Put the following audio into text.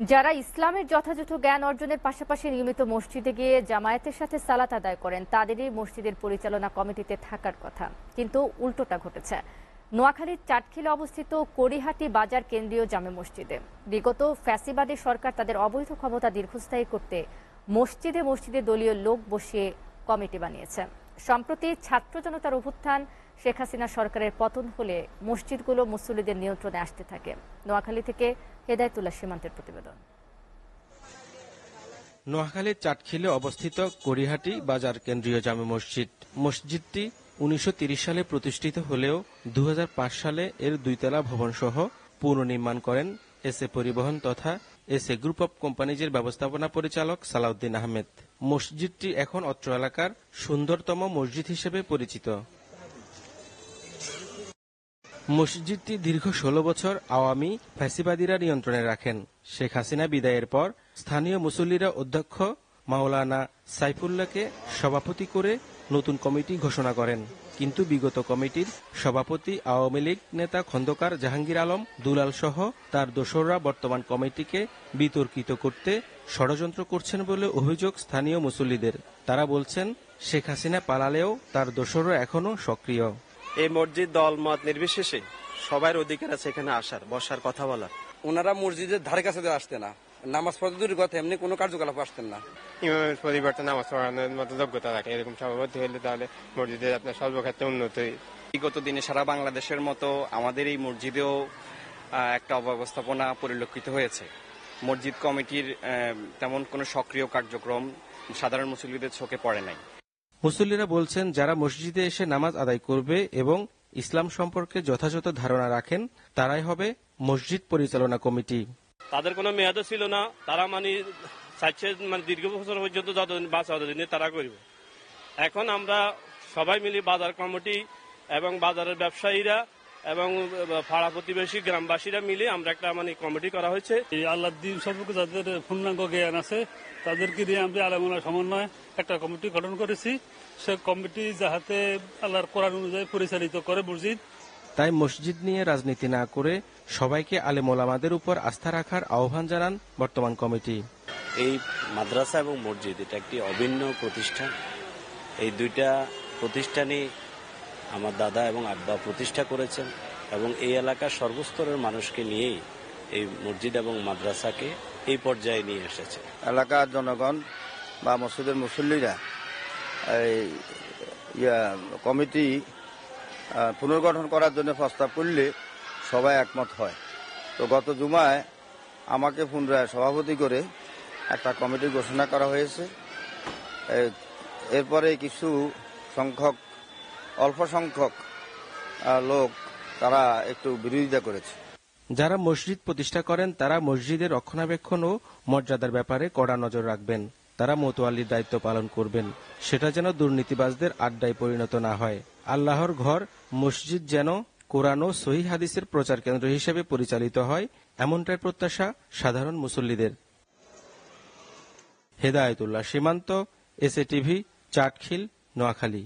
যারা ইসলামের যথাযথ জ্ঞান অর্জনের পাশাপাশি নিয়মিত মসজিদে গিয়ে জামায়াতের সাথে সালাত আদায় করেন তাদেরই মসজিদের পরিচালনা কমিটিতে থাকার কথা, কিন্তু উল্টোটা ঘটেছে। নোয়াখালীর চাটখিলে অবস্থিত কড়িহাটি বাজার কেন্দ্রীয় জামে মসজিদে বিগত ফ্যাসিবাদী সরকার তাদের অবৈধ ক্ষমতা দীর্ঘস্থায়ী করতে মসজিদে মসজিদে দলীয় লোক বসিয়ে কমিটি বানিয়েছে। সম্প্রতি ছাত্র জনতার অভ্যুত্থান, শেখ হাসিনা সরকারের পতন হলে মসজিদগুলো মুসল্লিদের নিয়ন্ত্রণে আসতে থাকে। নোয়াখালী থেকে হেদায়েতুল্লাহ সীমান্তের প্রতিবেদন। নোয়াখালীর চাটখিলে অবস্থিত কড়িহাটি বাজার কেন্দ্রীয় জামে মসজিদ। মসজিদটি 1930 সালে প্রতিষ্ঠিত হলেও 2005 সালে এর দুইতলা ভবন সহ পুনর্নির্মাণ করেন এসএ পরিবহন তথা এসএ গ্রুপ অব কোম্পানিজের ব্যবস্থাপনা পরিচালক সালাউদ্দিন আহমেদ। মসজিদটি এখন অত্র এলাকার সুন্দরতম মসজিদ হিসেবে পরিচিত। মসজিদটি দীর্ঘ 16 বছর আওয়ামী ফ্যাসিবাদীরা নিয়ন্ত্রণে রাখেন। শেখ হাসিনা বিদায়ের পর স্থানীয় মুসল্লিরা অধ্যক্ষ মাওলানা সাইফুল্লাহকে সভাপতি করে নতুন কমিটি ঘোষণা করেন, কিন্তু বিগত কমিটির সভাপতি আওয়ামী লীগ নেতা খন্দকার জাহাঙ্গীর আলম দুলাল সহ তার দোসররা বর্তমান কমিটিকে বিতর্কিত করতে ষড়যন্ত্র করছেন বলে অভিযোগ স্থানীয় মুসল্লিদের। তারা বলছেন, শেখ হাসিনা পালালেও তার দোসররা এখনো সক্রিয়। এই মসজিদ দল মত নির্বিশেষে সবার অধিকার আছে এখানে আসার, বসার, কথা বলার। ওনারা মসজিদের ধারে কাছে আসতে না, নামাজ পড়তে দূরের কথা এমনি কোনো কার্যকলাপ আসতেন না। ইমামের পরিবর্তে নামাজ পড়ানোর মতো যোগ্যতা রাখে, এরকম সভাপতি হলে তাহলে মসজিদের আপনার সর্বক্ষেত্রে উন্নতি। বিগত দিনে সারা বাংলাদেশের মতো আমাদের এই মসজিদেও একটা অব্যবস্থাপনা পরিলক্ষিত হয়েছে। মসজিদ কমিটির তেমন কোনো সক্রিয় কার্যক্রম সাধারণ মুসল্লিদের চোখে পড়ে নাই। মুসল্লিরা বলছেন, যারা মসজিদে এসে নামাজ আদায় করবে এবং ইসলাম সম্পর্কে যথাযথ ধারণা রাখেন তারাই হবে মসজিদ পরিচালনা কমিটি। তাদের কোনো মেয়াদও ছিল না, তারা দীর্ঘ বছর পর্যন্ত যতদিন বাঁচা ততদিন তারা করবে। এখন আমরা সবাই মিলে বাজার কমিটি এবং বাজারের ব্যবসায়ীরা এবং পাড়া প্রতিবেশী গ্রামবাসীরা মিলে আমরা একটা কমিটি করা হয়েছে। এই আল্লাহ দিন সম্পর্কে যাদের পূর্ণাঙ্গ জ্ঞান আছে তাদেরকে দিয়ে আমরা আলেমুলামার সমন্বয়ে একটা কমিটি গঠন করেছি। সে কমিটি যাহাতে আল্লাহর কোরআন অনুযায়ী পরিচালিত করে মসজিদ। তাই মসজিদ নিয়ে রাজনীতি না করে সবাইকে আলেম ওলামাদের উপর আস্থা রাখার আহ্বান জানান বর্তমান কমিটি। এই মাদ্রাসা এবং মসজিদ এটা একটি অভিন্ন প্রতিষ্ঠান। এই দুইটা প্রতিষ্ঠানই আমার দাদা এবং আব্বা প্রতিষ্ঠা করেছেন এবং এই এলাকার সর্বস্তরের মানুষকে নিয়েই এই মসজিদ এবং মাদ্রাসাকে এই পর্যায়ে নিয়ে এসেছে। এলাকার জনগণ বা মসজিদের মুসল্লিরা এই কমিটি পুনর্গঠন করার জন্য প্রস্তাব করলে সবাই একমত হয়। তো গত জুমায় আমাকে পুনরায় সভাপতি করে একটা কমিটি ঘোষণা করা হয়েছে। এরপরে কিছু অল্প সংখ্যক লোক তারা একটু বিরোধিতা করেছে। যারা মসজিদ প্রতিষ্ঠা করেন তারা মসজিদের রক্ষণাবেক্ষণ ও মর্যাদার ব্যাপারে কড়া নজর রাখবেন। তারা মোতোয়াল্লির দায়িত্ব পালন করবেন, সেটা যেন দুর্নীতিবাজদের আড্ডায় পরিণত না হয়। আল্লাহর ঘর মসজিদ যেন কোরআন ও সহিহ হাদিসের প্রচার কেন্দ্র হিসেবে পরিচালিত হয়, এমনটাই প্রত্যাশা সাধারণ মুসল্লিদের। হেদায়েতুল্লাহ সীমান্ত, এসএ টিভি, চাটখিল, নোয়াখালী।